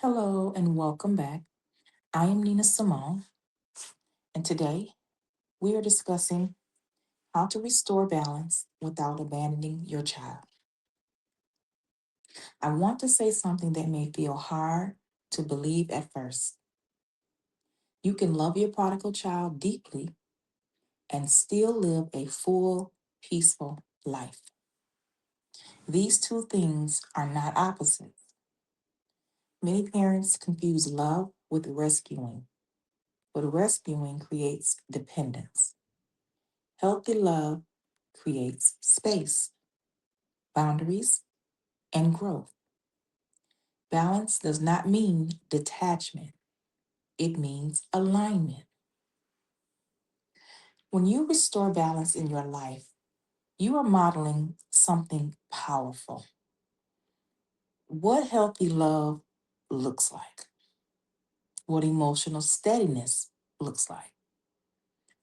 Hello and welcome back. I am Nina Simone, and today we are discussing how to restore balance without abandoning your child. I want to say something that may feel hard to believe at first. You can love your prodigal child deeply and still live a full, peaceful life. These two things are not opposites. Many parents confuse love with rescuing, but rescuing creates dependence. Healthy love creates space, boundaries, and growth. Balance does not mean detachment, it means alignment. When you restore balance in your life, you are modeling something powerful. What healthy love looks like, what emotional steadiness looks like,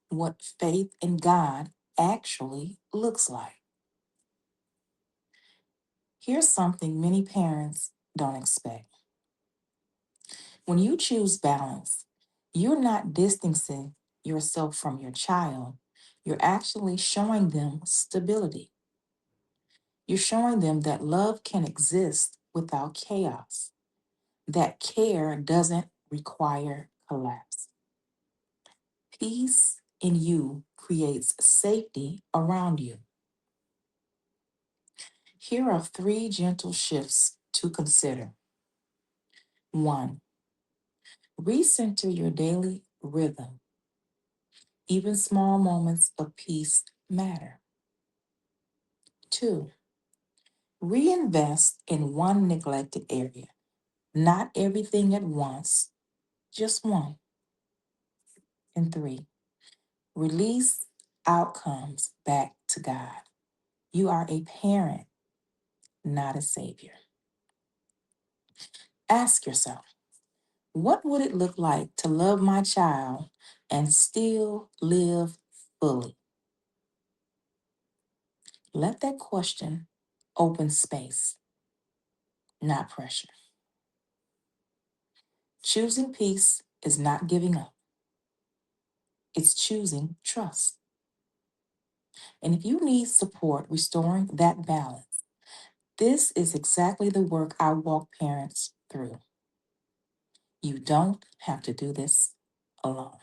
what faith in God actually looks like. Here's something many parents don't expect. When you choose balance, you're not distancing yourself from your child. You're actually showing them stability. You're showing them that love can exist without chaos, that care doesn't require collapse. Peace in you creates safety around you. Here are three gentle shifts to consider. One, recenter your daily rhythm. Even small moments of peace matter. Two, reinvest in one neglected area, not everything at once, just one. And three, release outcomes back to God. You are a parent, not a savior. Ask yourself, what would it look like to love my child and still live fully? Let that question open space, not pressure. Choosing peace is not giving up, it's choosing trust. And if you need support restoring that balance, this is exactly the work I walk parents through. You don't have to do this alone.